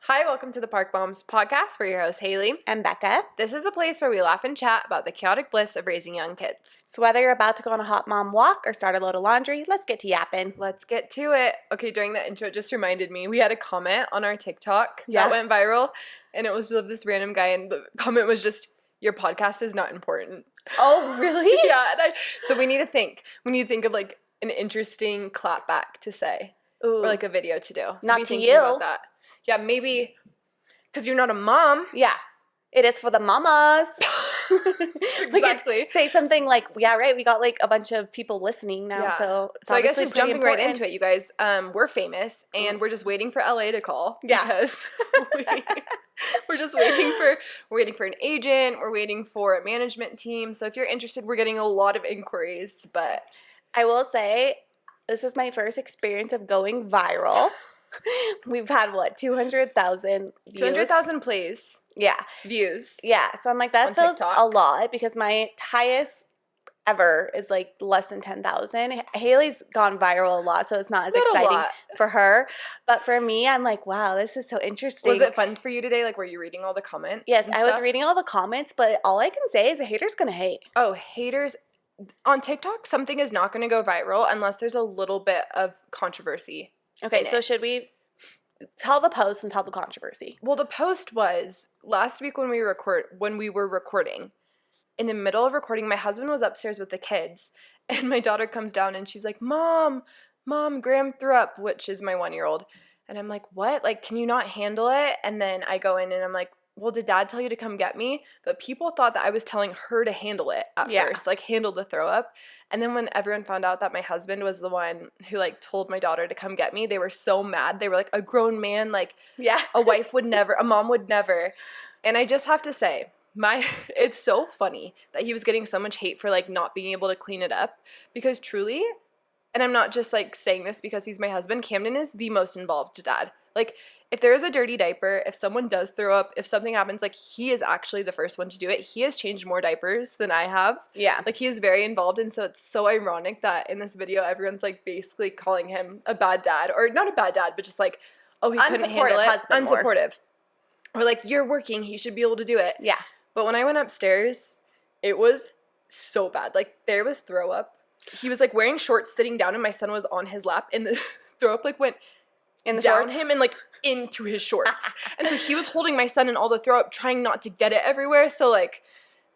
Hi, welcome to the Park Moms podcast. We're your hosts, Haley and Becca. This is a place where we laugh and chat about the chaotic bliss of raising young kids. So whether you're about to go on a hot mom walk or start a load of laundry, let's get to yapping. Let's get to it. Okay, during that intro, it just reminded me, we had a comment on our TikTok that went viral, and it was of this random guy, and the comment was just, your podcast is not important. Oh, really? Yeah. So we need to think. We need to think of like an interesting clap back to say. Ooh. Or like a video to do. So not to you. About that. Yeah, maybe because you're not a mom. Yeah. It is for the mamas. Exactly. Say something like, yeah, right, we got like a bunch of people listening now, so I guess just jumping right into it, you guys, we're famous, and we're just waiting for LA to call. Yeah. Because we're just waiting for an agent, we're waiting for a management team, so if you're interested, we're getting a lot of inquiries, but I will say, this is my first experience of going viral. We've had, 200,000 views? 200,000 plays. Yeah. Views. Yeah, so I'm like, that feels a lot because my highest ever is like less than 10,000. Haley's gone viral a lot, so it's not as exciting for her. But for me, I'm like, wow, this is so interesting. Was it fun for you today? Like, were you reading all the comments? Yes, I was reading all the comments, but all I can say is a hater's gonna hate. Oh, haters. On TikTok, something is not going to go viral unless there's a little bit of controversy. Okay, so should we tell the post and tell the controversy? Well, the post was last week when we were recording. In the middle of recording, my husband was upstairs with the kids, and my daughter comes down and she's like, Mom, Graham threw up, which is my 1-year-old. And I'm like, what? Like, can you not handle it? And then I go in and I'm like, well, did Dad tell you to come get me? But people thought that I was telling her to handle it at first, like handle the throw up. And then when everyone found out that my husband was the one who like told my daughter to come get me, they were so mad. They were like, a grown man, like a wife would never, a mom would never. And I just have to say, it's so funny that he was getting so much hate for like not being able to clean it up, because truly, and I'm not just like saying this because he's my husband, Camden is the most involved dad. Like, if there is a dirty diaper, if someone does throw up, if something happens, like, he is actually the first one to do it. He has changed more diapers than I have. Yeah. Like, he is very involved, and so it's so ironic that in this video, everyone's, like, basically calling him a bad dad. Or not a bad dad, but just, like, oh, he couldn't handle it. Unsupportive. Or, like, you're working. He should be able to do it. Yeah. But when I went upstairs, it was so bad. Like, there was throw up. He was, like, wearing shorts, sitting down, and my son was on his lap, and the throw up, like, went in the down shorts? Him and like into his shorts. And so he was holding my son in all the throw up, trying not to get it everywhere. So like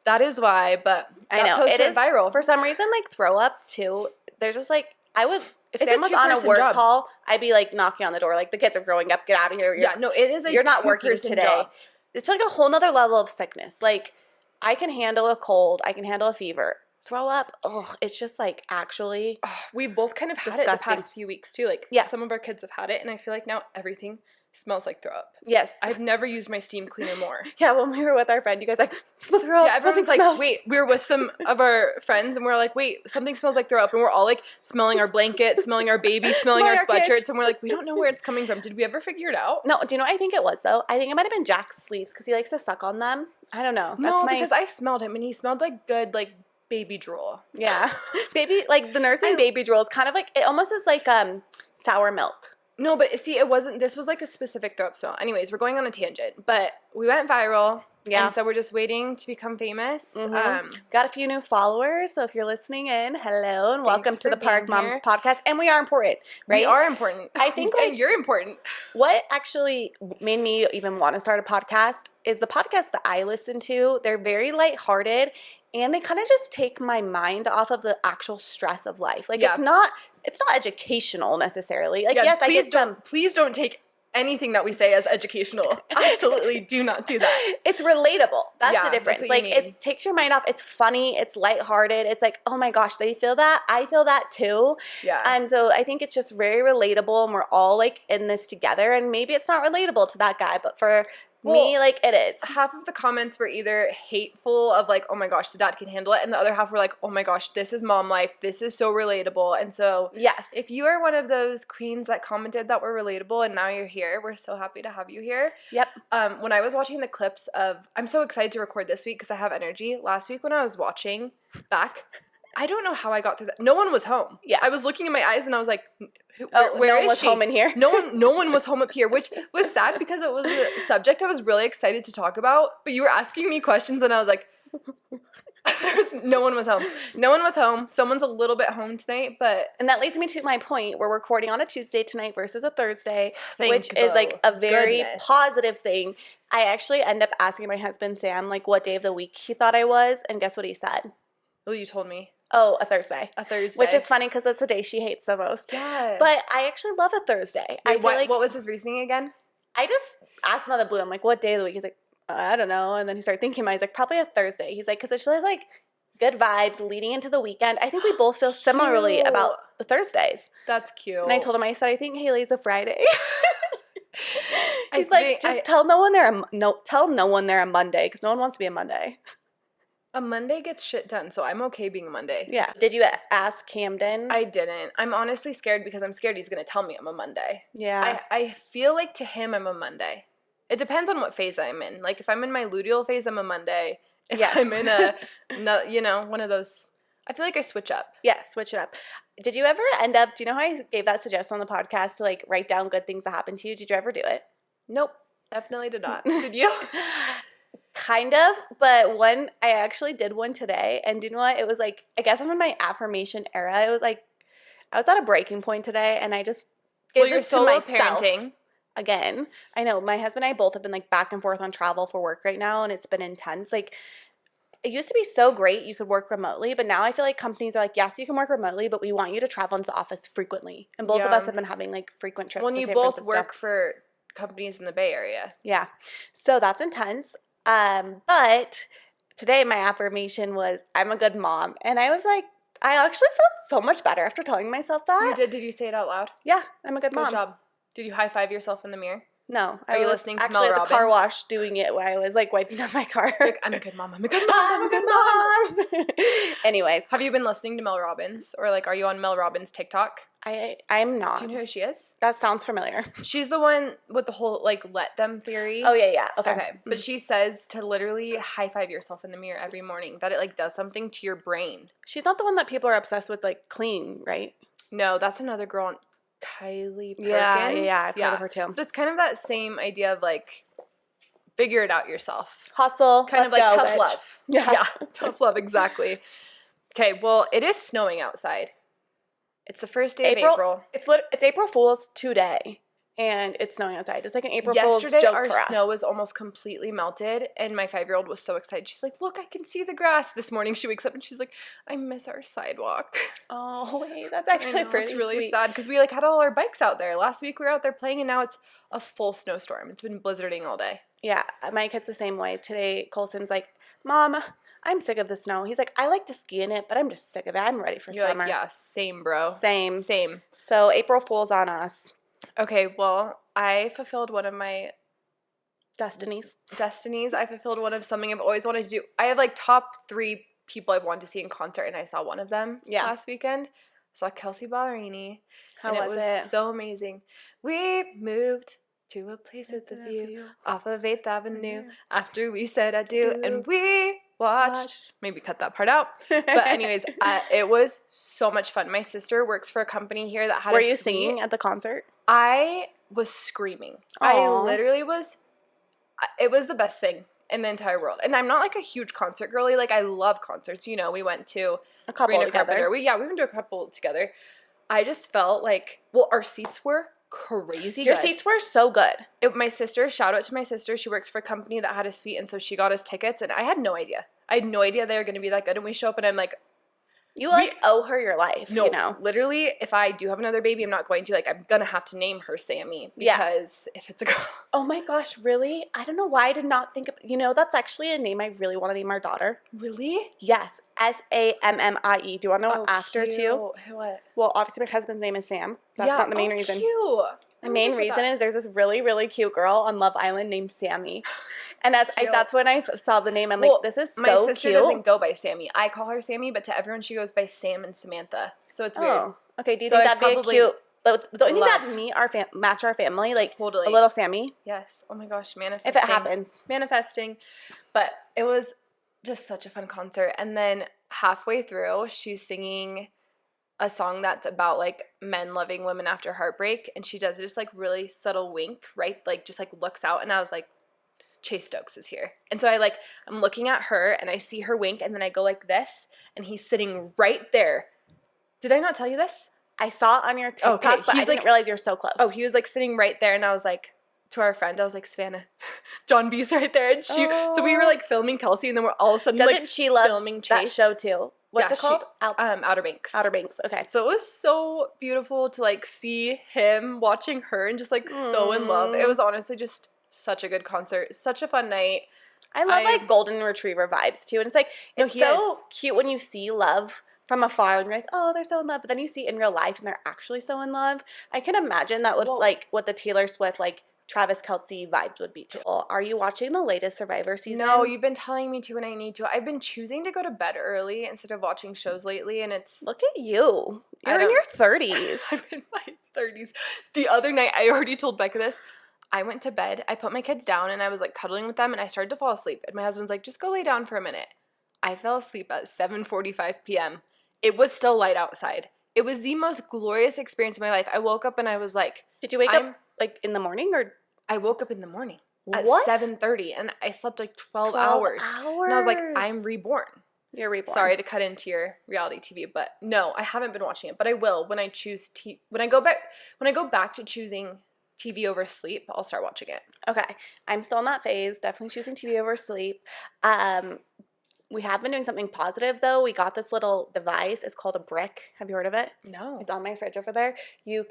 that is why, but I know it is viral. For some reason, like throw up too. There's just like if Sam was on a work call, I'd be like knocking on the door, like the kids are growing up, get out of here. It is you're not working today. Job. It's like a whole nother level of sickness. Like I can handle a cold, I can handle a fever. Throw up, it's just like actually we both kind of had it the past few weeks too. Like some of our kids have had it, and I feel like now everything smells like throw up. Yes. I've never used my steam cleaner more. Yeah, when we were with our friend, you guys like, smell throw up. Yeah, everyone's like, wait, we were with some of our friends, and we're like, wait, something smells like throw up, and we're all like smelling our blankets, smelling our baby, smelling our sweatshirts, kids. And we're like, we don't know where it's coming from. Did we ever figure it out? No, do you know what I think it was though? I think it might have been Jack's sleeves because he likes to suck on them. I don't know. Because I smelled him, and he smelled like good, like, baby drool. Yeah. Baby, like the nursing baby drool is kind of like, it almost is like sour milk. No, but see, this was like a specific throw up smell. Anyways, we're going on a tangent, but we went viral. Yeah. And so we're just waiting to become famous. Mm-hmm. Got a few new followers, so if you're listening in, hello and welcome to the Park Moms podcast. And we are important, right? We are important. I think and you're important. What actually made me even want to start a podcast is the podcast that I listen to. They're very lighthearted, and they kind of just take my mind off of the actual stress of life. Like it's not educational necessarily. Like yes, please don't take anything that we say as educational. Absolutely do not do that. It's relatable. That's the difference. Like it takes your mind off. It's funny. It's lighthearted. It's like, oh my gosh, they feel that. I feel that too. Yeah. And so I think it's just very relatable, and we're all like in this together. And maybe it's not relatable to that guy, but for me, like it is. Half of the comments were either hateful of like, oh my gosh, the dad can handle it. And the other half were like, oh my gosh, this is mom life. This is so relatable. And so yes, if you are one of those queens that commented that were relatable and now you're here, we're so happy to have you here. Yep. When I was watching the clips I'm so excited to record this week because I have energy. Last week when I was watching back, I don't know how I got through that. No one was home. Yeah. I was looking in my eyes and I was like, where no one was she? home in here. No one was home up here, which was sad because it was a subject I was really excited to talk about. But you were asking me questions and I was like, no one was home. No one was home. Someone's a little bit home tonight, but... And that leads me to my point. We're recording on a Tuesday tonight versus a Thursday, which is like a very positive thing. I actually end up asking my husband, Sam, like what day of the week he thought I was, and guess what he said? Well, you told me. Oh, a Thursday. A Thursday. Which is funny because that's the day she hates the most. Yeah. But I actually love a Thursday. Wait, what was his reasoning again? I just asked him out of the blue. I'm like, what day of the week? He's like, I don't know. And then he started thinking about it. He's like, probably a Thursday. He's like, because it's just like good vibes leading into the weekend. I think we both feel similarly about the Thursdays. That's cute. And I told him, I said, I think Haley's a Friday. He's like, tell no one they're a Monday because no one wants to be a Monday. A Monday gets shit done, so I'm okay being a Monday. Yeah. Did you ask Camden? I didn't. I'm honestly scared because I'm scared he's going to tell me I'm a Monday. Yeah. I feel like to him I'm a Monday. It depends on what phase I'm in. Like if I'm in my luteal phase, I'm a Monday. If I'm in one of those, I feel like I switch up. Yeah, switch it up. Did you ever end up, do you know how I gave that suggestion on the podcast to like write down good things that happened to you? Did you ever do it? Nope. Definitely did not. Did you? Kind of, but I actually did one today, and do you know what? It was like, I guess I'm in my affirmation era. It was like, I was at a breaking point today, and I just gave this to myself. Parenting. Again, I know my husband and I both have been like back and forth on travel for work right now, and it's been intense. Like, it used to be so great you could work remotely, but now I feel like companies are like, yes, you can work remotely, but we want you to travel into the offe frequently. And both of us have been having like frequent trips. When you both work for companies in the Bay Area. Yeah. So that's intense. But today my affirmation was, I'm a good mom. And I was like, I actually felt so much better after telling myself that. You did? Did you say it out loud? Yeah, I'm a good mom. Good job. Did you high five yourself in the mirror? No. Are you listening to Mel Robbins? Robbins? At the car wash doing it while I was like wiping down my car. Like, I'm a good mom. I'm a good mom. I'm a good mom. Anyways. Have you been listening to Mel Robbins? Or like, are you on Mel Robbins' TikTok? I'm not. Do you know who she is? That sounds familiar. She's the one with the whole like let them theory. Oh yeah. Okay. Mm-hmm. But she says to literally high five yourself in the mirror every morning, that it like does something to your brain. She's not the one that people are obsessed with like clean, right? No, that's another girl, Kylie Perkins. Yeah, I've heard of her too. But it's kind of that same idea of like figure it out yourself. Hustle. Kind of like tough bitch. love. Yeah, tough love, exactly. Okay, well, it is snowing outside. It's the first day of April. It's April Fool's today, and it's snowing outside. It's like an April Fool's joke for us. Yesterday, our snow was almost completely melted, and my 5-year-old was so excited. She's like, look, I can see the grass. This morning, she wakes up, and she's like, I miss our sidewalk. Oh, wait, that's actually pretty sweet. It's really sad, because we like had all our bikes out there. Last week, we were out there playing, and now it's a full snowstorm. It's been blizzarding all day. Yeah, my kid's the same way. Today, Colson's like, Mom, I'm sick of the snow. He's like, I like to ski in it, but I'm just sick of it. I'm ready for summer. Like, yeah, same, bro. Same. So April Fool's on us. Okay, well, I fulfilled one of my destinies. I fulfilled one of something I've always wanted to do. I have like top 3 people I've wanted to see in concert, and I saw one of them last weekend. I saw Kelsey Ballerini. How was it? It was so amazing. We moved to a place with a view off of 8th Avenue after we said adieu, and we watched. Maybe cut that part out. But anyways, it was so much fun. My sister works for a company here that had Were you singing at the concert? I was screaming. Aww. I literally was. It was the best thing in the entire world. And I'm not like a huge concert girly. Like, I love concerts. You know, we went to a couple together. Carpenter. We went to a couple together. I just felt like, well, our seats were crazy Your good. seats were so good. My sister, shout out to my sister. She works for a company that had a suite, and so she got us tickets, and I had no idea. I had no idea they were going to be that good. And we show up, and I'm like, you owe her your life. No, you know? Literally, if I do have another baby, I'm not going to. Like, I'm going to have to name her Sammy, because if it's a girl. Oh my gosh, really? I don't know why I did not think of, that's actually a name I really want to name our daughter. Really? Yes. Sammie. Do you want to know what after cute. too? What? Well, obviously my husband's name is Sam. That's not the main reason. Cute. The main reason is there's this really, really cute girl on Love Island named Sammy. And that's when I saw the name. I'm like, this is so cute. My sister doesn't go by Sammy. I call her Sammy, but to everyone she goes by Sam and Samantha. So it's weird. Okay. Do you think that'd be a cute? Don't you think that'd match our family? Like, totally. A little Sammy? Yes. Oh my gosh, manifesting. If it happens. Manifesting. But it was just such a fun concert. And then halfway through, she's singing a song that's about, like, men loving women after heartbreak, and she does this, like, really subtle wink, right? Like, just, like, looks out, and I was like, Chase Stokes is here. And so I'm looking at her, and I see her wink, and then I go like this, and he's sitting right there. Did I not tell you this? I saw it on your TikTok, but I didn't realize you're so close. Oh, he was, like, sitting right there, and I was like, to our friend, I was like, Savannah, John B's right there. And so we were, like, filming Kelsey, and then we're all of a sudden, Doesn't she love filming Chase? That show, too? What's it called? Outer Banks. Outer Banks, okay. So it was so beautiful to, like, see him watching her and just, like, so in love. It was honestly just such a good concert. Such a fun night. I love, like, golden retriever vibes, too. And it's, like, it's so cute when you see love from afar and you're like, oh, they're so in love. But then you see it in real life and they're actually so in love. I can imagine that with, like, what the Taylor Swift, like, Travis Kelce vibes would be too. Are you watching the latest Survivor season? No, you've been telling me to and I need to. I've been choosing to go to bed early instead of watching shows lately, and it's... Look at you. You're in your 30s. I'm in my 30s. The other night, I already told Becca this. I went to bed, I put my kids down, and I was, like, cuddling with them, and I started to fall asleep. And my husband's like, just go lay down for a minute. I fell asleep at 7:45 p.m. It was still light outside. It was the most glorious experience of my life. I woke up and I was like... Did you wake up, like, in the morning, or... I woke up in the morning at what? 7:30, and I slept like 12 hours. And I was like, I'm reborn. You're reborn. Sorry to cut into your reality TV, but no, I haven't been watching it, but I will when I choose when I go back to choosing TV over sleep, I'll start watching it. Okay. I'm still in that phase, definitely choosing TV over sleep. We have been doing something positive, though. We got this little device. It's called a brick. Have you heard of it? No. It's on my fridge over there. You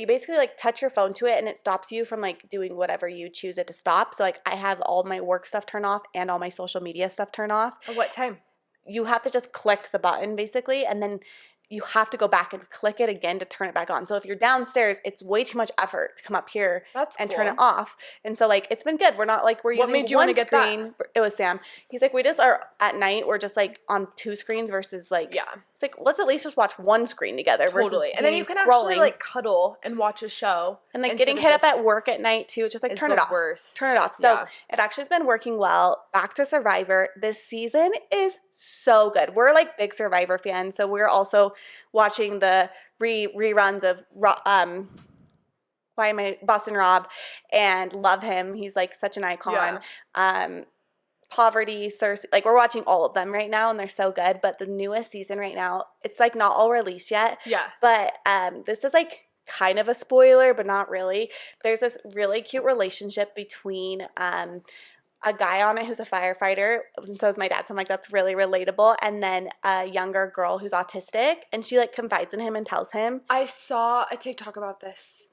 basically, like, touch your phone to it, and it stops you from, like, doing whatever you choose it to stop. So, like, I have all my work stuff turned off and all my social media stuff turned off. At what time? You have to just click the button, basically, and then you have to go back and click it again to turn it back on. So if you're downstairs, it's way too much effort to come up here and turn it off. And so, like, it's been good. We're not, like, we're using made you one want to get screen. That? It was Sam. He's like, we just are at night. We're just, like, on two screens versus, like, yeah. It's like, let's at least just watch one screen together. Totally. And then you can actually, like, cuddle and watch a show. And, like, getting hit up at work at night, too. It's just, like, turn it off. Worst. Turn it off. So it actually has been working well. Back to Survivor. This season is so good. We're, like, big Survivor fans. So we're also watching the reruns of Boston Rob, and love him. He's, like, such an icon. Yeah. Poverty, Cersei, like, we're watching all of them right now, and they're so good. But the newest season right now, it's, like, not all released yet. Yeah. But this is, like, kind of a spoiler, but not really. There's this really cute relationship between a guy on it who's a firefighter, and so is my dad, so I'm like, that's really relatable, and then a younger girl who's autistic, and she, like, confides in him and tells him. I saw a TikTok about this.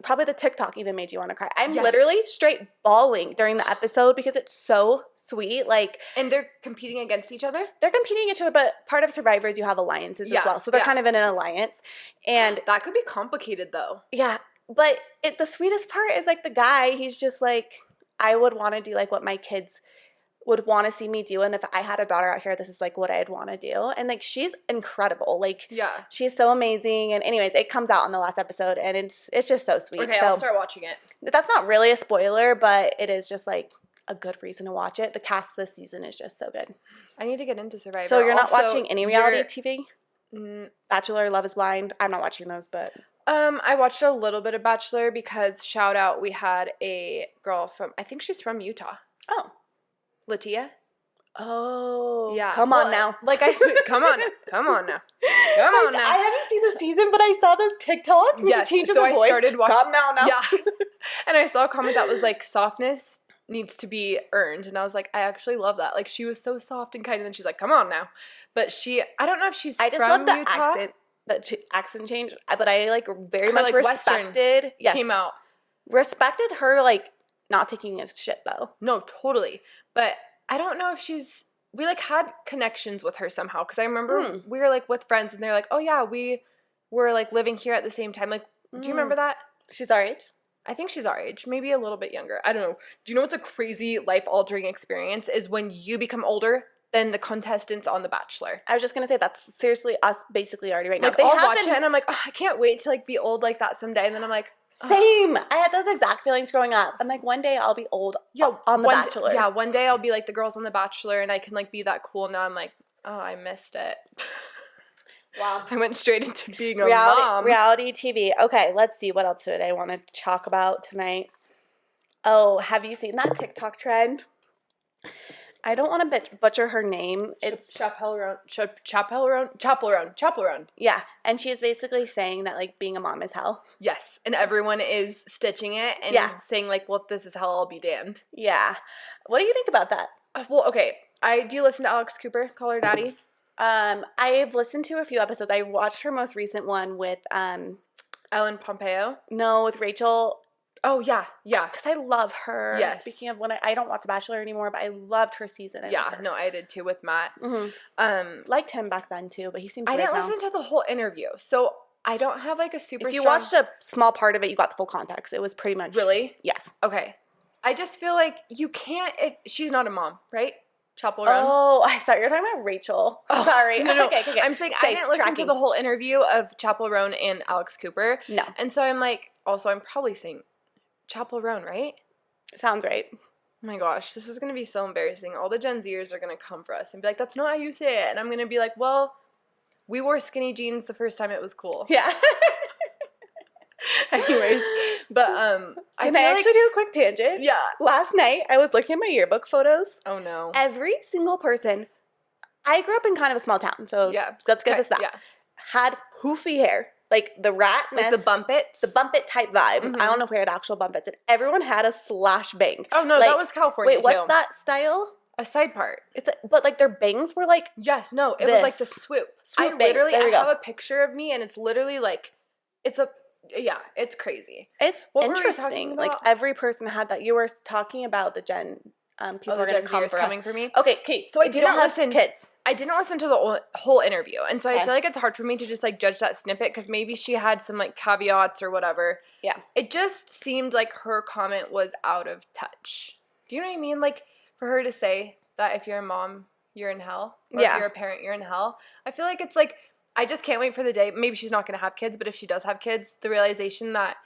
Probably the TikTok even made you want to cry. I'm literally straight bawling during the episode because it's so sweet, like. And they're competing against each other? They're competing against each other, but part of Survivor is you have alliances as well, so they're kind of in an alliance, and. That could be complicated, though. Yeah, but the sweetest part is, like, the guy, he's just like, I would want to do, like, what my kids would want to see me do. And if I had a daughter out here, this is, like, what I'd want to do. And, like, she's incredible. Like, she's so amazing. And anyways, it comes out in the last episode, and it's just so sweet. Okay, I'll start watching it. That's not really a spoiler, but it is just, like, a good reason to watch it. The cast this season is just so good. I need to get into Survivor. So you're not watching any reality TV? Bachelor, Love is Blind. I'm not watching those, but... I watched a little bit of Bachelor because, shout out, we had a girl from, I think she's from Utah. Oh. Latia. Oh. Yeah. Come on now. Like, come on now. Come on now. I haven't seen the season, but I saw those TikToks. Yes, so I started watching. Come now. Yeah. And I saw a comment that was like, softness needs to be earned. And I was like, I actually love that. Like, she was so soft and kind. And then she's like, come on now. But I don't know if she's from Utah. I just love the accent. That accent change, but I, like, very much respected. Yes, came out. Respected her, like, not taking his shit, though. No, totally. But I don't know if we, like, had connections with her somehow, because I remember we were, like, with friends, and they're like, oh yeah, we were, like, living here at the same time. Like, do you remember that? She's our age? I think she's our age, maybe a little bit younger. I don't know. Do you know what's a crazy life-altering experience is when you become older than the contestants on The Bachelor? I was just gonna say that's seriously us basically already right now. Like, I'll watch it and I'm like, oh, I can't wait to, like, be old like that someday. And then I'm like, same. I had those exact feelings growing up. I'm like, one day I'll be old on The Bachelor. One day I'll be like the girls on The Bachelor and I can, like, be that cool. Now I'm like, Oh, I missed it. Wow. I went straight into being a mom. Reality TV. Okay, let's see. What else did I want to talk about tonight? Oh, have you seen that TikTok trend? I don't want to butcher her name. It's Chappelleron. Yeah, and she's basically saying that, like, being a mom is hell. Yes, and everyone is stitching it and saying, like, well, if this is hell, I'll be damned. Yeah. What do you think about that? Well, okay. Do you listen to Alex Cooper, Call Her Daddy? I've listened to a few episodes. I watched her most recent one with Ellen Pompeo? No, with Rachel. Oh, yeah. Because I love her. Yes. Speaking of, when I don't watch The Bachelor anymore, but I loved her season. No, I did too with Matt. Mm-hmm. Liked him back then too, but he seems I didn't listen to the whole interview, so I don't have like a super. If you watched a small part of it, you got the full context. It was pretty much. Really? Yes. Okay. I just feel like you can't if she's not a mom, right? Chappelleron. Oh, I thought you were talking about Rachel. Oh, sorry. No. Okay. I'm saying I didn't listen to the whole interview of Chappelleron and Alex Cooper. No. And so I'm like, also I'm probably saying Chappelleron, right? Sounds right. Oh my gosh, this is going to be so embarrassing. All the Gen Zers are going to come for us and be like, that's not how you say it. And I'm going to be like, well, we wore skinny jeans the first time it was cool. Yeah. Anyways, but Can I actually do a quick tangent? Yeah. Last night, I was looking at my yearbook photos. Oh, no. Every single person, I grew up in kind of a small town, so let's get this out. Yeah. Had poofy hair. Like the rat nest. Like the bumpets? The bumpet type vibe. Mm-hmm. I don't know if we had actual bumpets. And everyone had a slash bang. Oh, no, that was California, wait, what's that style? A side part. But like their bangs were like yes, no, it was like the swoop. I have a picture of me and it's literally like, it's crazy. It's interesting. Like every person had that. You were talking about the Gen people are going to come coming for me. Okay. So I didn't listen. Kids. I didn't listen to the whole interview, and so I feel like it's hard for me to just like judge that snippet because maybe she had some like caveats or whatever. Yeah. It just seemed like her comment was out of touch. Do you know what I mean? Like for her to say that if you're a mom, you're in hell, or if you're a parent, you're in hell. I feel like it's like I just can't wait for the day. Maybe she's not going to have kids, but if she does have kids, the realization that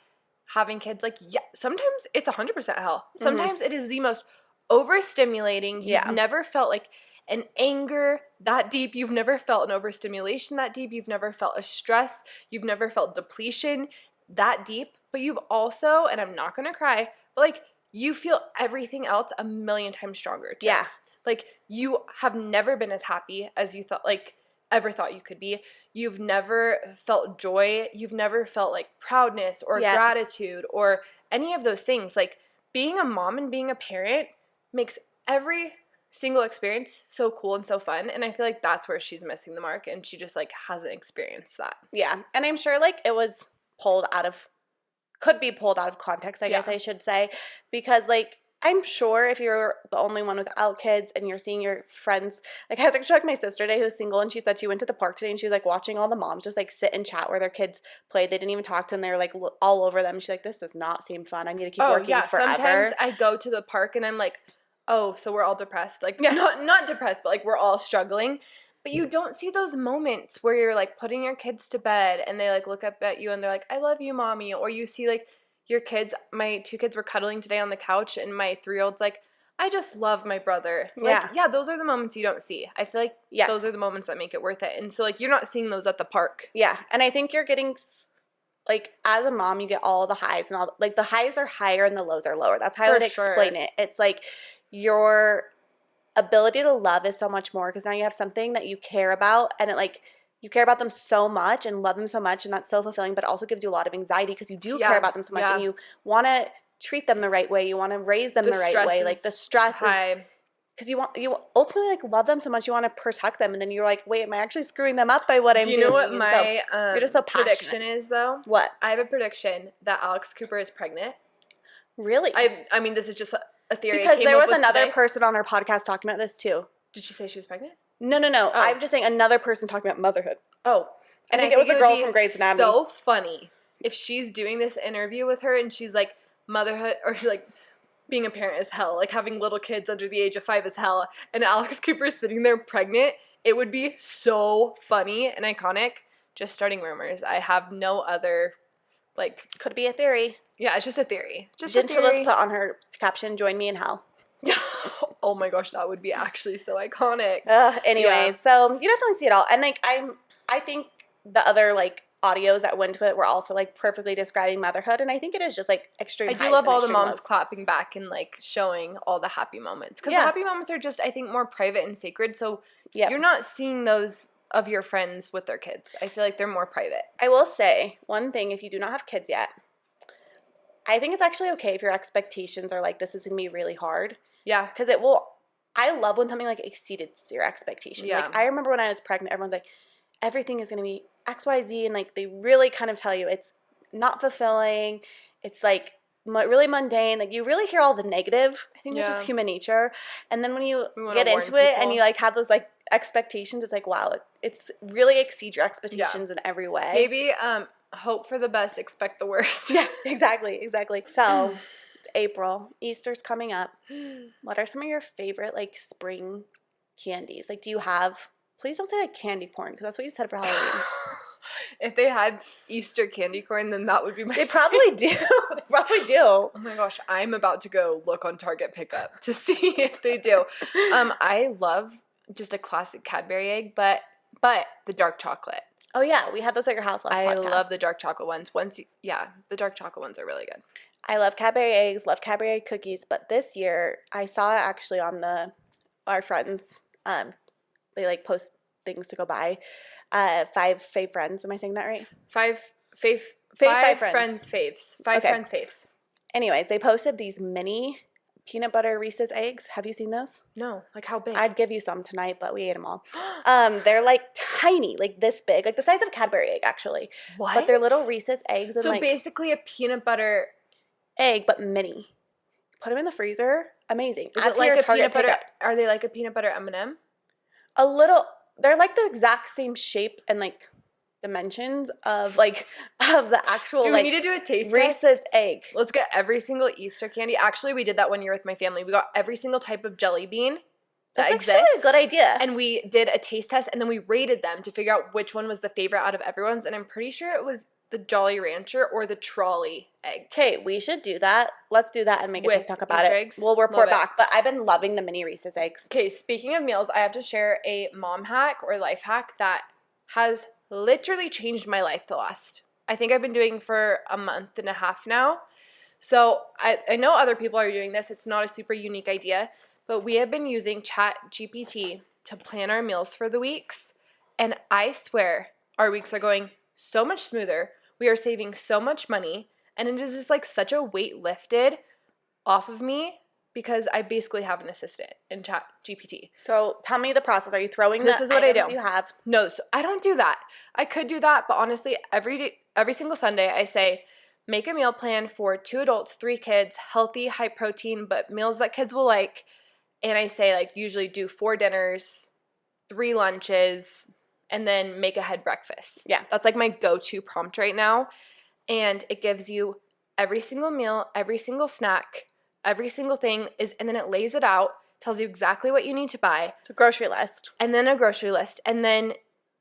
having kids, like sometimes it's 100% hell. Sometimes it is the most overstimulating. You've never felt like an anger that deep. You've never felt an overstimulation that deep. You've never felt a stress. You've never felt depletion that deep. But you've also, and I'm not going to cry, but like you feel everything else a million times stronger too. Yeah. Like you have never been as happy as you thought, like ever thought you could be. You've never felt joy. You've never felt like proudness or gratitude or any of those things. Like being a mom and being a parent makes every single experience so cool and so fun. And I feel like that's where she's missing the mark and she just like hasn't experienced that. Yeah. And I'm sure like it was could be pulled out of context, I guess I should say. Because like I'm sure if you're the only one without kids and you're seeing your friends, like I was actually like my sister today who's single and she said she went to the park today and she was like watching all the moms just like sit and chat where their kids played. They didn't even talk to them. They were like all over them. She's like, this does not seem fun. I need to keep working forever. Sometimes I go to the park and I'm like, oh, so we're all depressed. Like not depressed, but like we're all struggling. But you don't see those moments where you're like putting your kids to bed and they like look up at you and they're like, I love you, mommy. Or you see like your kids, my 2 kids were cuddling today on the couch and my 3-year-old's like, I just love my brother. Like, those are the moments you don't see. I feel like those are the moments that make it worth it. And so like you're not seeing those at the park. Yeah. And I think you're getting like as a mom, you get all the highs and all like the highs are higher and the lows are lower. That's how I would explain it. It's like your ability to love is so much more because now you have something that you care about and it like you care about them so much and love them so much and that's so fulfilling, but it also gives you a lot of anxiety because you do care about them so much and you want to treat them the right way. You want to raise them the right way. Like the stress is because you ultimately like love them so much you want to protect them and then you're like, wait, am I actually screwing them up by what I'm doing? Do you know what my you're just so prediction is though? What? I have a prediction that Alex Cooper is pregnant. Really? I mean, this is just a theory. Because there was another person on her podcast talking about this too. Did she say she was pregnant? No. Oh. I'm just saying another person talking about motherhood. Oh. I think it was a girl from Grey's Anatomy. So funny if she's doing this interview with her and she's like, motherhood, or she's like, being a parent is hell. Like having little kids under the age of 5 is hell. And Alex Cooper's sitting there pregnant. It would be so funny and iconic. Just starting rumors. I have no other, like. Could be a theory. Yeah, it's just a theory. Didn't Phyllis put on her caption, join me in hell? Oh my gosh, that would be actually so iconic. Anyways, so you definitely see it all. And like I think the other like audios that went to it were also like perfectly describing motherhood, and I think it is just like extreme. I do love all the moms clapping back and like showing all the happy moments, because the happy moments are just, I think, more private and sacred. So you're not seeing those of your friends with their kids. I feel like they're more private. I will say one thing: if you do not have kids yet, I think it's actually okay if your expectations are like, this is gonna be really hard. Yeah, because it will. I love when something like exceeded your expectation. Yeah. Like I remember when I was pregnant, everyone's like, everything is gonna be XYZ, and like they really kind of tell you it's not fulfilling. It's like really mundane. Like you really hear all the negative. I think that's just human nature. And then when you get into it and you like have those like expectations, it's like, wow, it's really exceeds your expectations in every way. Maybe hope for the best, expect the worst. Yeah, exactly. So it's April, Easter's coming up. What are some of your favorite like spring candies? Like, do you have? Please don't say like candy corn, because that's what you said for Halloween. If they had Easter candy corn, then that would be my They probably do. They probably do. Oh my gosh, I'm about to go look on Target Pickup to see if they do. I love just a classic Cadbury egg, but the dark chocolate. Oh yeah, we had those at your house last podcast. I love the dark chocolate ones. The dark chocolate ones are really good. I love Cadbury eggs, love Cadbury egg cookies, but this year I saw it actually on our friends. They like post things to go buy. 5 fave friends. Am I saying that right? 5 friends faves. 5 friends faves. Anyways, they posted these mini peanut butter Reese's eggs. Have you seen those? No. Like how big? I'd give you some tonight, but we ate them all. They're like tiny, like this big, like the size of a Cadbury egg actually. What? But they're little Reese's eggs. And so like, basically a peanut butter egg, but mini. Put them in the freezer. Amazing. Is it like a peanut butter? Are they like a peanut butter M&M? A little. They're like the exact same shape and like dimensions of the actual. Do we need to do a taste Reese's test? egg? Let's get every single Easter candy. Actually, we did that one year with my family. We got every single type of jelly bean that exists. That's actually a good idea. And we did a taste test, and then we rated them to figure out which one was the favorite out of everyone's. And I'm pretty sure it was the Jolly Rancher or the Trolley eggs. Okay, we should do that. Let's do that and make a TikTok about Easter it. Eggs. We'll report back. But I've been loving the mini Reese's eggs. Okay, speaking of meals, I have to share a mom hack or life hack that has literally changed my life I think I've been doing for a month and a half now. So I know other people are doing this. It's not a super unique idea, but we have been using ChatGPT to plan our meals for the weeks. And I swear our weeks are going so much smoother. We are saving so much money, and it is just like such a weight lifted off of me because I basically have an assistant in ChatGPT. So tell me the process. Are you throwing this is what I do. You have? No, so I don't do that. I could do that, but honestly, every single Sunday I say, make a meal plan for 2 adults, 3 kids, healthy, high protein, but meals that kids will like. And I say like usually do 4 dinners, 3 lunches, and then make a head breakfast. Yeah. That's like my go-to prompt right now. And it gives you every single meal, every single snack, every single thing and then it lays it out, tells you exactly what you need to buy. It's a grocery list. And then a grocery list. And then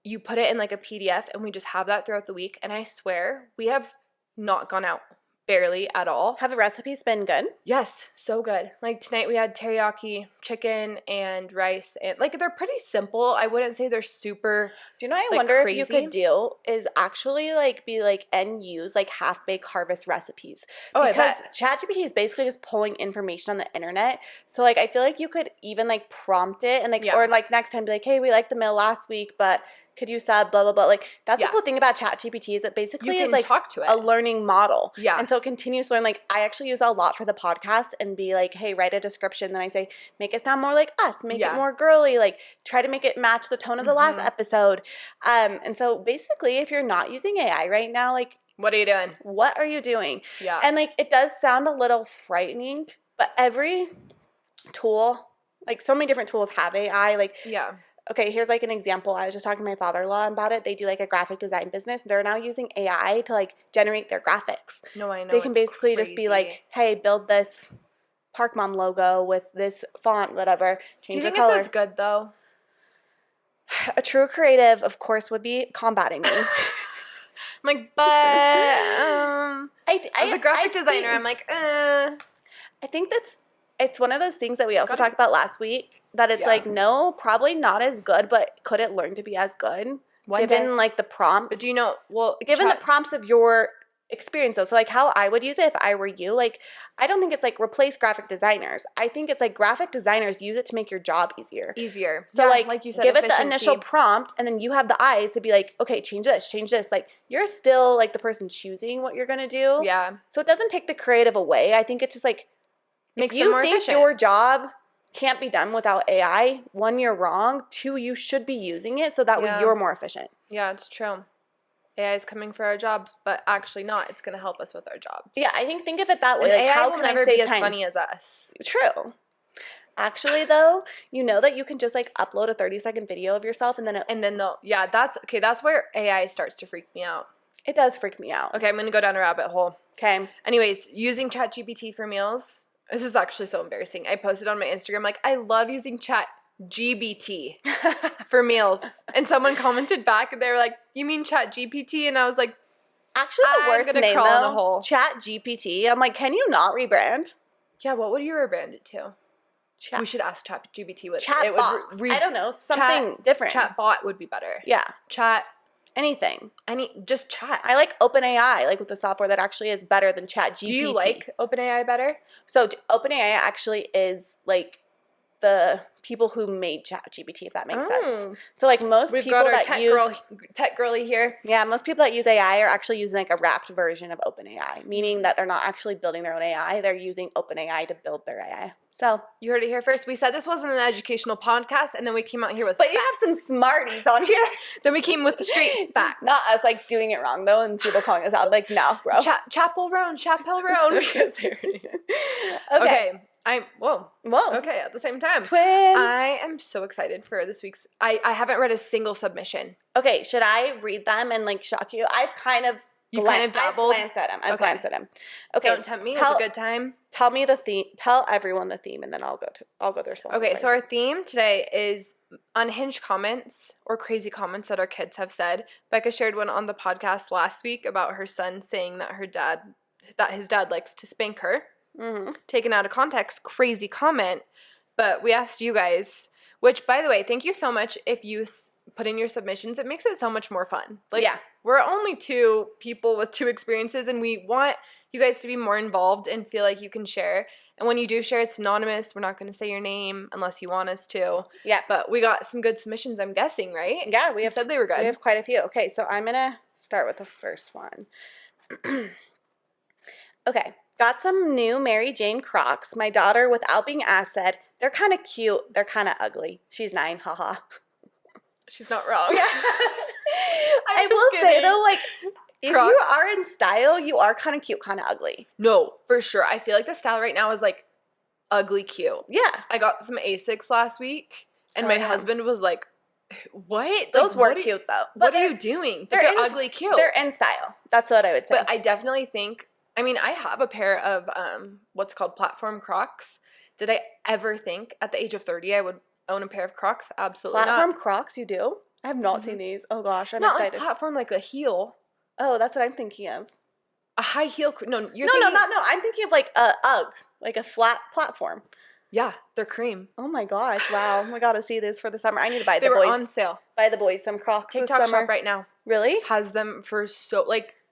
you put it in like a PDF, and we just have that throughout the week. And I swear we have not gone out barely at all. Have the recipes been good? Yes, so good. Like tonight we had teriyaki chicken and rice, and like they're pretty simple. I wouldn't say they're super. Do you know what I wonder crazy. If you could do is actually like be like and use like half-baked harvest recipes. Oh, because ChatGPT is basically just pulling information on the internet. So like I feel like you could even like prompt it and like or like next time be like, hey, we liked the meal last week, but could you sub blah blah blah. Like that's the cool thing about ChatGPT is it basically is like talk to it. A learning model. Yeah. And so it continues to learn. Like I actually use it a lot for the podcast and be like, hey, write a description. Then I say, make it sound more like us, make it more girly, like try to make it match the tone of the last episode. And so basically if you're not using AI right now, like what are you doing? What are you doing? Yeah. And like it does sound a little frightening, but every tool, like so many different tools have AI. Like okay, here's like an example. I was just talking to my father-in-law about it. They do like a graphic design business. They're now using AI to like generate their graphics. No, I know. They can basically just be like, hey, build this Park Mom logo with this font, whatever. Change the color. Do you think it's as good though? A true creative, of course, would be combating me. I'm like, but as a graphic designer, I'm like, I think that's it's one of those things that we also talked about last week, that it's like, no, probably not as good, but could it learn to be as good? Given like the prompts. But do you know, given the prompts of your experience though. So like how I would use it if I were you, like I don't think it's like replace graphic designers. I think it's like graphic designers use it to make your job easier. So like you said, give it the initial prompt and then you have the eyes to be like, okay, change this. Like you're still like the person choosing what you're going to do. Yeah. So it doesn't take the creative away. I think it's just like, makes if you think your job can't be done without AI, 1, you're wrong. 2, you should be using it so that way you're more efficient. Yeah, it's true. AI is coming for our jobs, but actually not. It's going to help us with our jobs. Yeah, I think of it that way. And like, AI how will can never I save be as time? funny as us. True. Actually, though, you know that you can just like upload a 30-second video of yourself and then they'll that's where AI starts to freak me out. It does freak me out. Okay, I'm going to go down a rabbit hole. Okay. Anyways, using ChatGPT for meals. This is actually so embarrassing. I posted on my Instagram like, I love using ChatGPT for meals. And someone commented back and they were like, you mean ChatGPT? And I was like, actually the worst name though, ChatGPT. I'm like, can you not rebrand? Yeah, what would you rebrand it to? We should ask ChatGPT what it would. I don't know, something different. Chatbot would be better. Yeah. Anything. Just chat. I like OpenAI, like with the software that actually is better than ChatGPT. Do you like OpenAI better? So OpenAI actually is like the people who made ChatGPT, if that makes sense. So like most people that use tech girly here. Yeah, most people that use AI are actually using like a wrapped version of OpenAI, meaning that they're not actually building their own AI. They're using OpenAI to build their AI. So you heard it here first. We said this wasn't an educational podcast, and then we came out here with But facts. You have some smarties on here. Then we came with the straight facts. Not us like doing it wrong though, and people calling us out like, no, bro. Chapel Roan. Okay. Whoa. Okay, at the same time. Twin. I am so excited for this week's. I haven't read a single submission. Okay, should I read them and like shock you? I've kind of dabbled. I've glanced at them. Okay. Don't tempt me. It's a good time. Tell me the theme. Tell everyone the theme, and then I'll go the response. Okay, so our theme today is unhinged comments or crazy comments that our kids have said. Becca shared one on the podcast last week about her son saying that his dad likes to spank her. Mm-hmm. Taken out of context, crazy comment. But we asked you guys, which, by the way, thank you so much if you put in your submissions. It makes it so much more fun. We're only 2 people with 2 experiences, and we want you guys to be more involved and feel like you can share. And when you do share, it's anonymous. We're not going to say your name unless you want us to. Yeah. But we got some good submissions, I'm guessing, right? Yeah, we said they were good. We have quite a few. Okay, so I'm going to start with the first one. Okay. Got some new Mary Jane Crocs. My daughter, without being asked, said, they're kind of cute. They're kind of ugly. She's 9. Haha. She's not wrong. Yeah. I will say, though, like, if Crocs. You are in style, you are kind of cute, kind of ugly. No, for sure. I feel like the style right now is, like, ugly cute. Yeah. I got some Asics last week, and my husband was like, what? Those were cute, though. What are you doing? They're ugly cute. They're in style. That's what I would say. But I definitely think... I have a pair of what's called platform Crocs. Did I ever think at the age of 30 I would own a pair of Crocs? Absolutely platform not. Platform Crocs, you do? I have not seen these. Oh gosh, I'm not excited. Not like platform, like a heel. Oh, that's what I'm thinking of. A high heel? No, you're thinking... No. I'm thinking of like a UGG, like a flat platform. Yeah, they're cream. Oh my gosh! Wow, I gotta see this for the summer. I need to buy they the boys. They were on sale. Buy the boys some Crocs. TikTok shop right now. Really? Has them for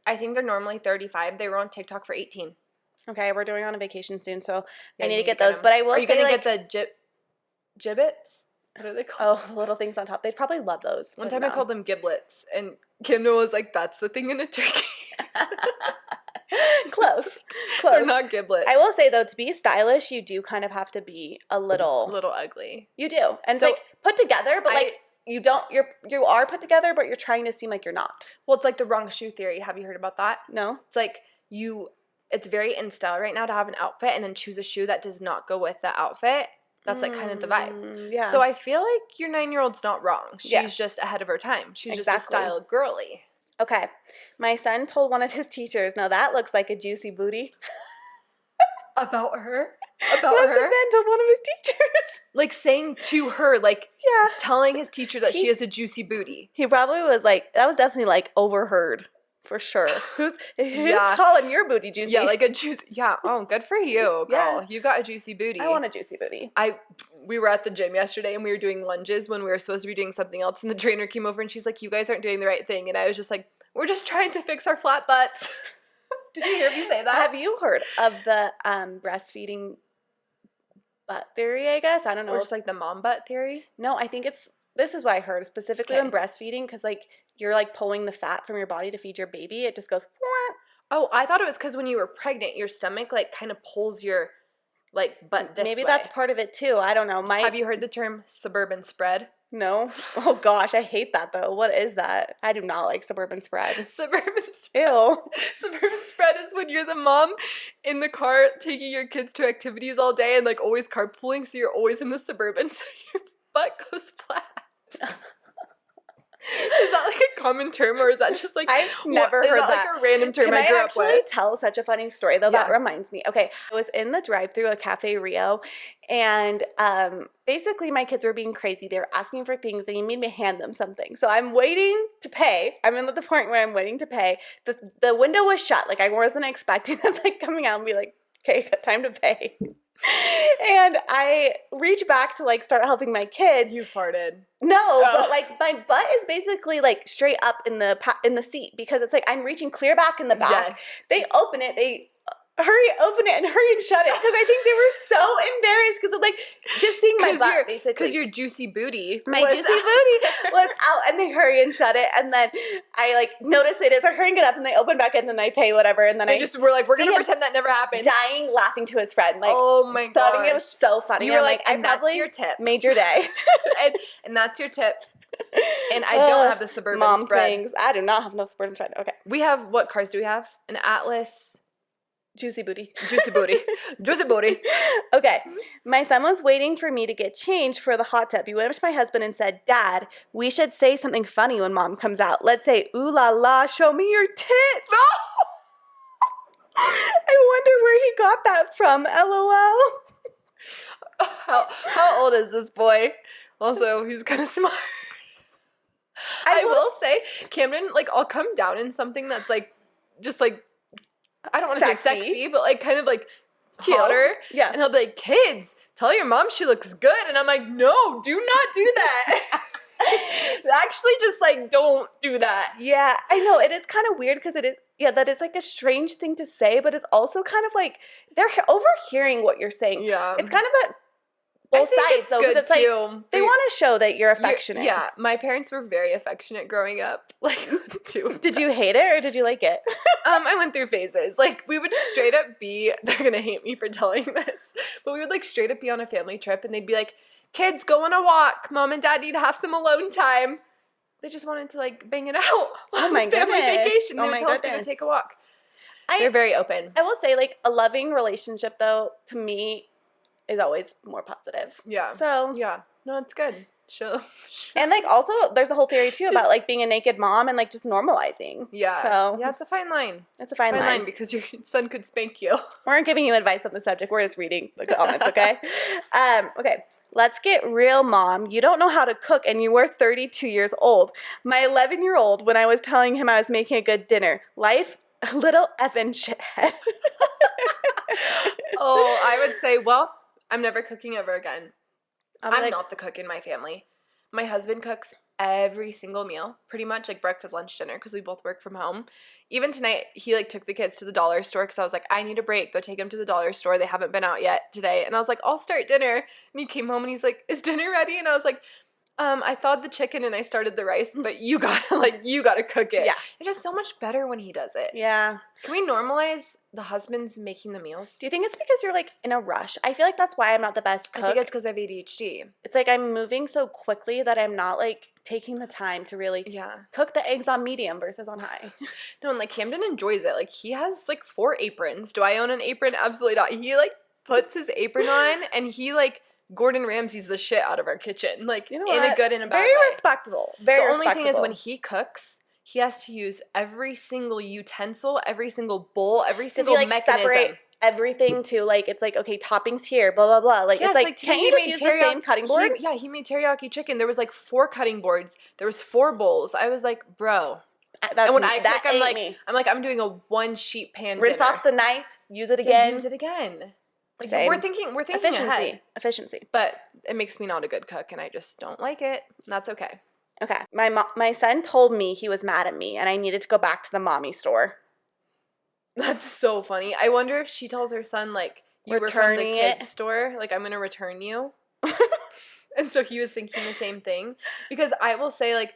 I think they're normally $35. They were on TikTok for $18. Okay, we're going on a vacation soon, so I need to get those. But I will say, are you gonna get the gibbets? What are they called? Oh, the little things on top. They'd probably love those. One time I called them giblets, and Kimna was like, "That's the thing in a turkey." Close. They're not giblets. I will say though, to be stylish, you do kind of have to be a little ugly. You do, and so, like put together, but you don't. You are put together, but you're trying to seem like you're not. Well, it's like the wrong shoe theory. Have you heard about that? No. It's like it's very in style right now to have an outfit and then choose a shoe that does not go with the outfit. That's like kind of the vibe. Yeah. So I feel like your 9-year-old's not wrong. She's just ahead of her time. She's just a style girly. Okay. My son told one of his teachers, now that looks like a juicy booty. About her? That's what Ben told one of his teachers. Like saying to her, like telling his teacher that she has a juicy booty. He probably was like, that was definitely like overheard For sure. Who's calling your booty juicy? Yeah, like a juice. Yeah. Oh, good for you, girl. Yeah. You got a juicy booty. I want a juicy booty. We were at the gym yesterday and we were doing lunges when we were supposed to be doing something else, and the trainer came over and she's like, "You guys aren't doing the right thing." And I was just like, "We're just trying to fix our flat butts." Did you hear me say that? Have you heard of the breastfeeding butt theory, I guess? I don't know. Or just like the mom butt theory? No, I think this is what I heard, specifically when breastfeeding, because like you're like pulling the fat from your body to feed your baby. It just goes. Oh, I thought it was because when you were pregnant, your stomach like kind of pulls your like butt this way. Maybe that's part of it too. I don't know. Have you heard the term suburban spread? No. Oh gosh, I hate that though. What is that? I do not like suburban spread. Suburban spread. Ew. Suburban spread is when you're the mom in the car taking your kids to activities all day and like always carpooling, so you're always in the suburban, so your butt goes flat. Is that like a common term, or is that just like I've never heard that? Is that like a random term I grew up with? Can I actually tell such a funny story though? Yeah. That reminds me. Okay, I was in the drive-thru at Cafe Rio, and basically my kids were being crazy. They were asking for things, and you made me hand them something. So I'm waiting to pay. I'm at the point where I'm waiting to pay. The window was shut. Like I wasn't expecting them like coming out and be like, "Okay, time to pay." And I reach back to like start helping my kids. You farted. No, but like my butt is basically like straight up in the seat, because it's like I'm reaching clear back in the back. Yes. They open it. They open it and hurry and shut it, because I think they were so embarrassed because of like just seeing my butt, basically. Because your juicy booty was out, and they hurry and shut it, and then I like notice they just are hurrying it up, and they open back in, and then I pay whatever, and then they just were like, we're gonna pretend that never happened. Dying laughing to his friend, like, oh my god, thought it was so funny. You were like, I and that's your tip, made your day, and that's your tip. And I don't have the suburban mom spread. Things. I do not have no suburban spread. Okay, we have, what cars do we have? An Atlas. Juicy booty. Juicy booty. Juicy booty. Okay. My son was waiting for me to get changed for the hot tub. He went up to my husband and said, "Dad, we should say something funny when mom comes out. Let's say, 'Ooh la la, show me your tits.'" I wonder where he got that from. LOL. How old is this boy? Also, he's kind of smart. I will say, Camden, like, I'll come down in something that's like, just like, I don't want to say sexy, but like kind of like hotter. Yeah. And he'll be like, "Kids, tell your mom she looks good." And I'm like, "No, do not do that." Actually, just like, don't do that. Yeah, I know. It is kind of weird because it is, that is like a strange thing to say, but it's also kind of like they're overhearing what you're saying. Yeah. It's kind of that both sides, though, because it's like they want to show that you're affectionate. Yeah, my parents were very affectionate growing up. Like, too. Did you hate it or did you like it? I went through phases. Like, we would straight up be, they're gonna hate me for telling this, but we would like straight up be on a family trip, and they'd be like, "Kids, go on a walk. Mom and Dad need to have some alone time." They just wanted to like bang it out on family vacation. They would tell us to go take a walk. They're very open. I will say, like, a loving relationship, though, to me, is always more positive. Yeah. So yeah. No, it's good. Sure. And like also there's a whole theory too about like being a naked mom and like just normalizing. Yeah. So yeah, it's a fine line. It's a fine line because your son could spank you. We aren't giving you advice on the subject. We're just reading the comments, okay? Okay. Let's get real, Mom. You don't know how to cook and you were 32 years old. My 11-year-old, when I was telling him I was making a good dinner, life, a little effing shithead. Oh, I would say, well, I'm never cooking ever again. I'm not the cook in my family. My husband cooks every single meal, pretty much, like breakfast, lunch, dinner, because we both work from home. Even tonight, he like took the kids to the dollar store because I was like, I need a break. Go take them to the dollar store. They haven't been out yet today. And I was like, I'll start dinner. And he came home and he's like, is dinner ready? And I was like, I thawed the chicken and I started the rice, but you gotta cook it. Yeah. It's just so much better when he does it. Yeah. Can we normalize the husbands making the meals? Do you think it's because you're like in a rush? I feel like that's why I'm not the best cook. I think it's because I have ADHD. It's like I'm moving so quickly that I'm not like taking the time to really cook the eggs on medium versus on high. No, and like Camden enjoys it. Like he has like 4 aprons. Do I own an apron? Absolutely not. He like puts his apron on and he like Gordon Ramsay's the shit out of our kitchen. Like, you know, in a good and a bad way. Very respectable. Very respectable. The only thing is when he cooks, he has to use every single utensil, every single bowl, every single mechanism. Separate everything to like, it's like, okay, toppings here, blah, blah, blah. Like, it's like, can't you just use the same cutting board? He made teriyaki chicken. There was like 4 cutting boards. There was 4 bowls. I was like, bro. And when I cook, I'm doing a 1-sheet pan Rinse dinner. off the knife, use it again. Use it again. Like, Same. we're thinking ahead. Efficiency. But it makes me not a good cook, and I just don't like it. And that's okay. Okay. My son told me he was mad at me, and I needed to go back to the mommy store. That's so funny. I wonder if she tells her son, like, you were from the kids store. Like, I'm going to return you. And so he was thinking the same thing. Because I will say, like,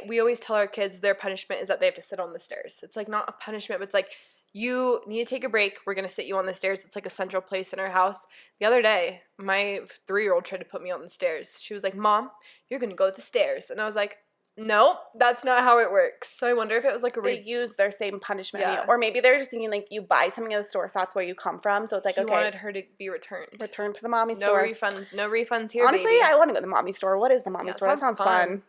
we always tell our kids their punishment is that they have to sit on the stairs. It's, like, not a punishment, but it's, like, you need to take a break. We're going to sit you on the stairs. It's, like, a central place in our house. The other day, my 3-year-old tried to put me on the stairs. She was like, Mom, you're going to go up the stairs. And I was like, no, that's not how it works. So I wonder if it was, like, they use their same punishment. Yeah. Or maybe they're just thinking, like, you buy something at the store, so that's where you come from. So it's like, he wanted her to be returned. Returned to the mommy store. No refunds here, honestly, baby. I want to go to the mommy store. What is the mommy store? That sounds fun.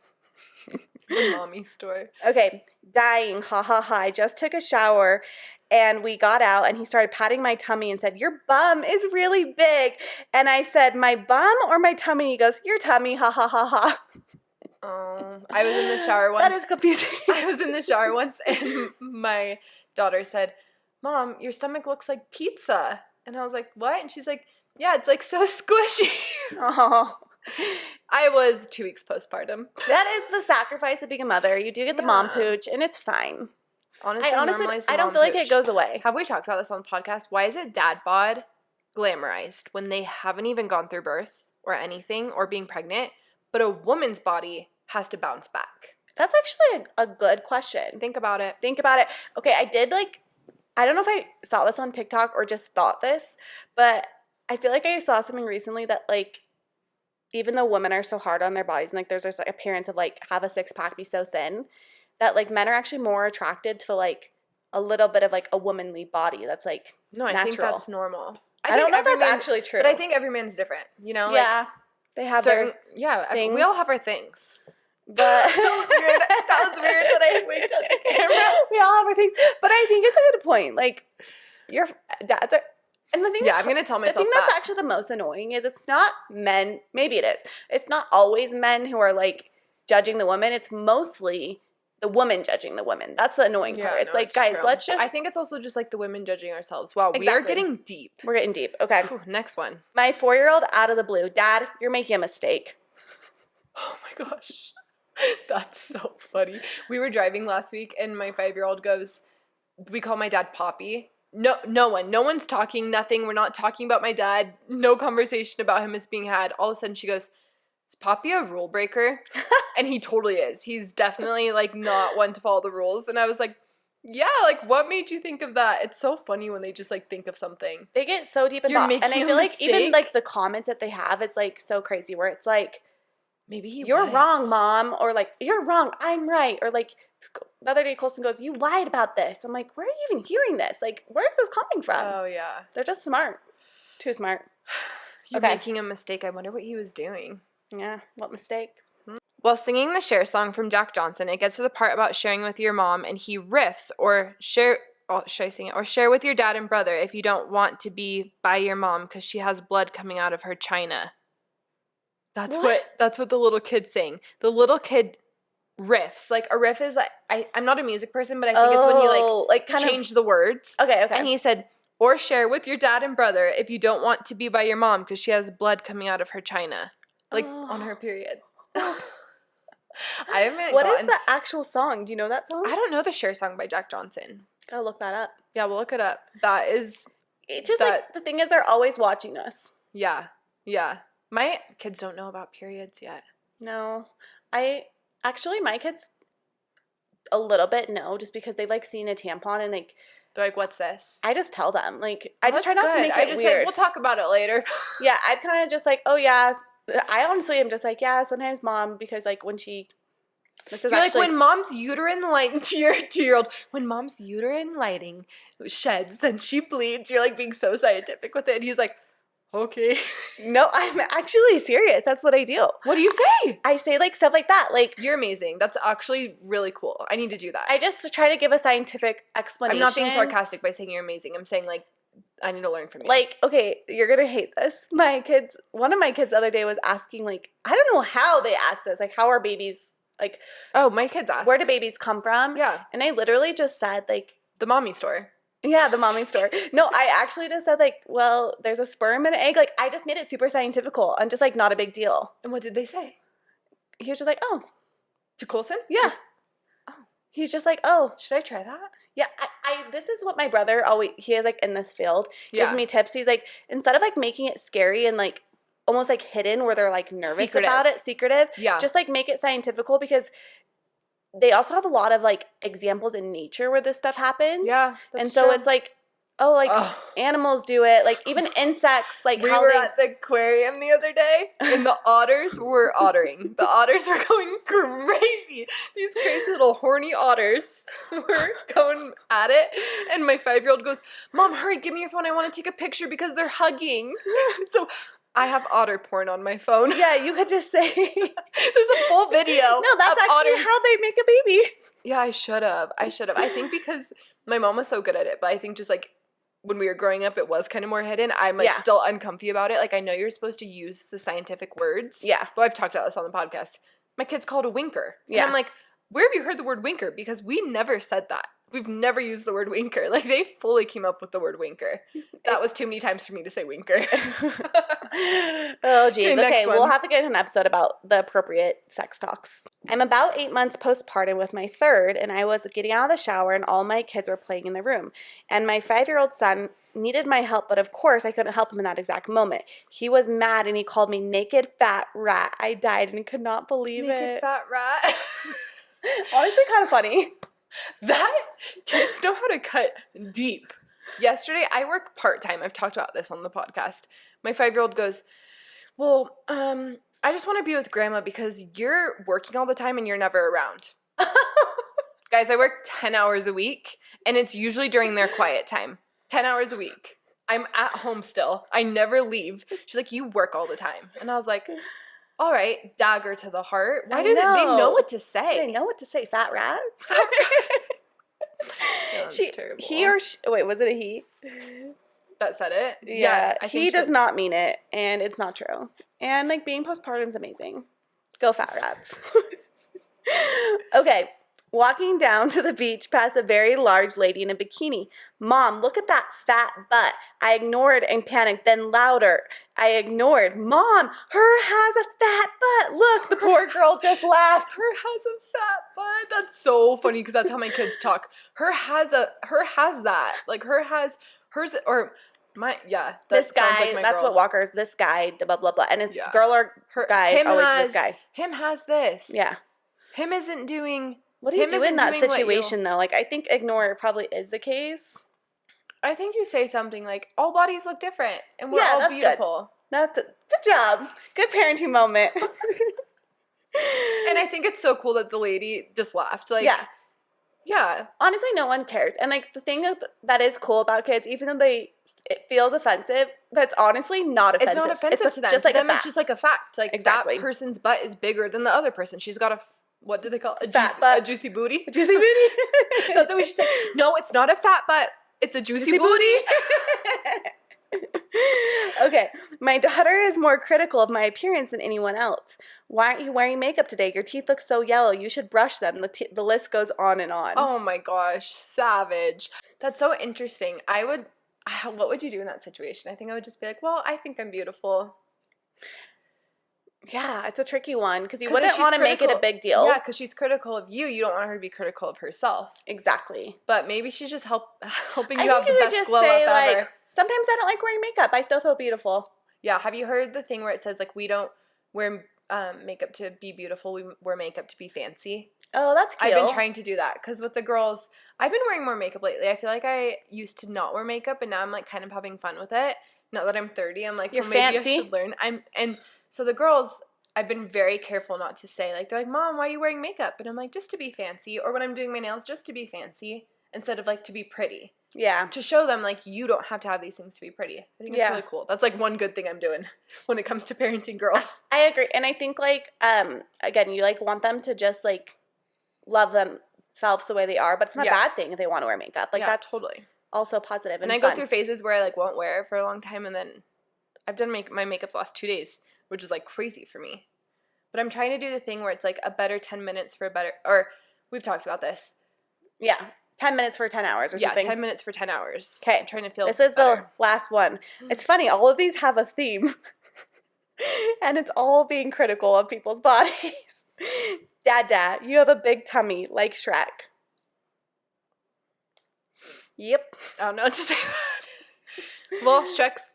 The mommy store. Okay, dying, ha ha ha. I just took a shower and we got out and he started patting my tummy and said, your bum is really big. And I said, my bum or my tummy? He goes, your tummy, ha ha ha ha. Oh, I was in the shower once. That is confusing. I was in the shower once and my daughter said, Mom, your stomach looks like pizza. And I was like, what? And she's like, yeah, it's like so squishy. Oh. I was 2 weeks postpartum. That is the sacrifice of being a mother. You do get the mom pooch, and it's fine. Honestly, I don't feel like it goes away. Have we talked about this on the podcast? Why is it dad bod glamorized when they haven't even gone through birth or anything or being pregnant, but a woman's body has to bounce back? That's actually a good question. Think about it. Okay, I don't know if I saw this on TikTok or just thought this, but I feel like I saw something recently that, like, even though women are so hard on their bodies and, like, there's this, like, appearance of, like, have a six-pack, be so thin, that, like, men are actually more attracted to, like, a little bit of, like, a womanly body that's, like, natural. I think that's normal. I don't know if that's actually true. But I think every man's different, you know? Yeah. Like, they have their things. We all have our things. But that was weird that I winked at the camera. We all have our things. But I think it's a good point. Like, and the thing I'm going to tell myself the thing that's actually the most annoying is it's not men. Maybe it is. It's not always men who are, like, judging the woman. It's mostly the woman judging the woman. That's the annoying part. It's like, guys, true. let's just. I think it's also just, like, the women judging ourselves. Wow, we are getting deep. We're getting deep. Okay. Whew, next one. My 4-year-old out of the blue. Dad, you're making a mistake. Oh, my gosh. That's so funny. We were driving last week, and my 5-year-old goes, we call my dad Poppy. No one's talking, nothing. We're not talking about my dad. No conversation about him is being had. All of a sudden she goes, is Poppy a rule breaker? And he totally is. He's definitely, like, not one to follow the rules. And I was like, yeah, like, what made you think of that? It's so funny when they just, like, think of something. They get so deep in thought. And I feel like even, like, the comments that they have is, like, so crazy where it's like, maybe you're wrong, Mom, or, like, you're wrong, I'm right, or, like, the other day Colson goes, you lied about this. I'm like, where are you even hearing this? Like, where is this coming from? Oh, yeah. They're just smart. Too smart. You're making a mistake. I wonder what he was doing. Yeah, what mistake? While singing the Share song from Jack Johnson, it gets to the part about sharing with your mom, and he riffs, or share, should I sing it? Or share with your dad and brother if you don't want to be by your mom because she has blood coming out of her china. That's what the little kid's saying. The little kid riffs. Like, a riff is, like, I'm not a music person, but I think it's when you, like kind change the words. Okay. And he said, or share with your dad and brother if you don't want to be by your mom because she has blood coming out of her china. Like, on her period. What is the actual song? Do you know that song? I don't know the Share song by Jack Johnson. Gotta look that up. Yeah, we'll look it up. That is... It's just, like, the thing is they're always watching us. Yeah. My kids don't know about periods yet. No. My kids a little bit know just because they've, like, seen a tampon and, like... They're like, what's this? I just tell them. Like, I just try not to make it weird. I just say, we'll talk about it later. Yeah, I'm kind of just like, oh, yeah. I honestly am just like, yeah, sometimes Mom, because, like, when she... You're actually, like, when mom's uterine lighting to your 2-year-old, when mom's uterine lighting sheds, then she bleeds. You're, like, being so scientific with it. And he's like, okay. No, I'm actually serious. That's what I do. What do you say? I say, like, stuff like that. Like, you're amazing. That's actually really cool. I need to do that. I just try to give a scientific explanation. I'm not being sarcastic by saying you're amazing. I'm saying, like, I need to learn from you. Like, okay, you're going to hate this. One of my kids the other day was asking, like, I don't know how they asked this. Like, how are babies like, oh, my kids asked, where do babies come from? Yeah. And I literally just said, like, the mommy store. Yeah, the mommy store. No, I actually just said, like, well, there's a sperm and an egg. Like, I just made it super scientifical and just, like, not a big deal. And what did they say? He was just like, oh. To Coulson? Yeah. Oh. He's just like, oh. Should I try that? Yeah, this is what my brother always, he is, like, in this field, gives me tips. He's like, instead of, like, making it scary and, like, almost, like, hidden where they're, like, nervous about it, secretive, just, like, make it scientifical, because they also have a lot of, like, examples in nature where this stuff happens. Yeah, and so it's like, oh, like, animals do it. Like, even insects, like, we were at the aquarium the other day, and the otters were ottering. The otters were going crazy. These crazy little horny otters were going at it. And my 5-year-old goes, Mom, hurry, give me your phone. I want to take a picture because they're hugging. So I have otter porn on my phone. Yeah, you could just say. There's a full video. No, that's actually otters. How they make a baby. Yeah, I should have. I think because my mom was so good at it, but I think just, like, when we were growing up, it was kind of more hidden. I'm, like, still uncomfy about it. Like, I know you're supposed to use the scientific words. Yeah. But I've talked about this on the podcast. My kid's called a winker. Yeah. And I'm like, where have you heard the word winker? Because we never said that. We've never used the word winker. Like, they fully came up with the word winker. That was too many times for me to say winker. Oh, geez. Okay, we'll have to get an episode about the appropriate sex talks. I'm about 8 months postpartum with my third, and I was getting out of the shower, and all my kids were playing in the room. And my 5-year-old son needed my help, but of course I couldn't help him in that exact moment. He was mad, and he called me naked fat rat. I died and could not believe it. Naked fat rat. Honestly, kind of funny. That kids know how to cut deep. Yesterday, I work part-time. I've talked about this on the podcast. My 5-year-old goes, well, I just want to be with grandma because you're working all the time and you're never around. Guys, I work 10 hours a week, and it's usually during their quiet time. 10 hours a week. I'm at home still. I never leave. She's like, you work all the time. And I was like, all right, dagger to the heart. Why do they know what to say? They know what to say, fat rat. Terrible. He or she, wait, was it a he? That said it? Yeah, he does not mean it, and it's not true. And, like, being postpartum is amazing. Go fat rats. Okay, walking down to the beach past a very large lady in a bikini. Mom, look at that fat butt. I ignored and panicked, then louder. I ignored. Mom, her has a fat butt. Look, the poor girl just laughed. Her has a fat butt. That's so funny because that's how my kids talk. Her has that. Like, her has hers or my this guy. Like that's girls. What Walker's. This guy. Blah blah blah. And his girl or guy is always this guy. Him has this. Yeah. Him isn't doing. What do you do in that situation though? Like, I think ignore probably is the case. I think you say something like, all bodies look different and we're all beautiful. Good job. Good parenting moment. And I think it's so cool that the lady just laughed. Like, yeah. Honestly, no one cares. And, like, the thing that is cool about kids, even though it feels offensive, that's honestly not offensive. It's not offensive to them. Just to like them, it's just like a fact. Like, exactly. That person's butt is bigger than the other person. She's got what do they call it? A juicy booty? A juicy booty? That's what we should say. No, it's not a fat butt. It's a juicy booty. Okay. My daughter is more critical of my appearance than anyone else. Why aren't you wearing makeup today? Your teeth look so yellow. You should brush them. The list goes on and on. Oh my gosh. Savage. That's so interesting. What would you do in that situation? I think I would just be like, well, I think I'm beautiful. Yeah, it's a tricky one because you wouldn't want to make it a big deal. Yeah, because she's critical of you. You don't want her to be critical of herself. Exactly. But maybe she's just helping you have the best glow up ever. Like, sometimes I don't like wearing makeup. I still feel beautiful. Yeah. Have you heard the thing where it says, like, we don't wear makeup to be beautiful. We wear makeup to be fancy. Oh, that's cute. I've been trying to do that because with the girls, I've been wearing more makeup lately. I feel like I used to not wear makeup, and now I'm, like, kind of having fun with it. Now that I'm 30, I'm like, well, maybe I should learn. So the girls, I've been very careful not to say, like, they're like, Mom, why are you wearing makeup? And I'm like, just to be fancy. Or when I'm doing my nails, just to be fancy instead of, like, to be pretty. Yeah. To show them, like, you don't have to have these things to be pretty. I think it's really cool. That's, like, one good thing I'm doing when it comes to parenting girls. I agree. And I think, like, again, you, like, want them to just, like, love themselves the way they are. But it's not a bad thing if they want to wear makeup. Like, that's totally also positive and I fun. go through phases where I, like, won't wear it for a long time. And then I've done my makeup the last 2 days, which is, like, crazy for me. But I'm trying to do the thing where it's like a better 10 minutes for a better, or we've talked about this. Yeah. 10 minutes for 10 hours or something. Yeah, 10 minutes for 10 hours. Okay. I'm trying to feel This is better. the last one. It's funny. All of these have a theme. And it's all being critical of people's bodies. Dad, you have a big tummy like Shrek. Yep. I don't know what to say that. Well, Shrek's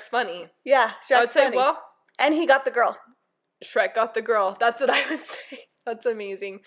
funny. Yeah, Shrek's funny. I would say, funny. Well. And he got the girl. Shrek got the girl. That's what I would say. That's amazing.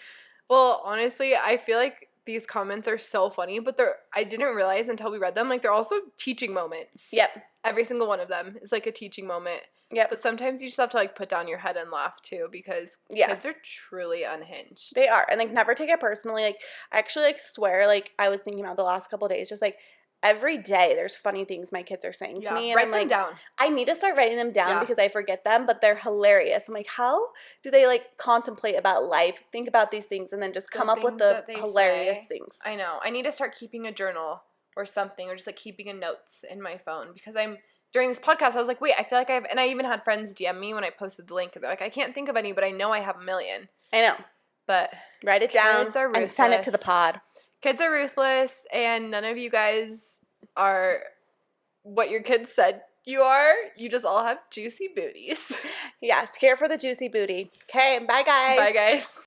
Well, honestly, I feel like these comments are so funny, but I didn't realize until we read them, like they're also teaching moments. Yep. Every single one of them is like a teaching moment. Yep. But sometimes you just have to like put down your head and laugh too, because kids are truly unhinged. They are. And like never take it personally. Like I actually like swear, like I was thinking about the last couple of days, just like every day there's funny things my kids are saying to me. And write them down. I need to start writing them down because I forget them, but they're hilarious. I'm like, how do they like contemplate about life, think about these things, and then just come up with the hilarious things? I know. I need to start keeping a journal or something, or just like keeping a notes in my phone, because during this podcast, I was like, wait, I feel like and I even had friends DM me when I posted the link, and they're like, I can't think of any, but I know I have a million. I know. But write it down and send it to the pod. Kids are ruthless, and none of you guys are what your kids said you are. You just all have juicy booties. Yes, care for the juicy booty. Okay, bye guys. Bye guys.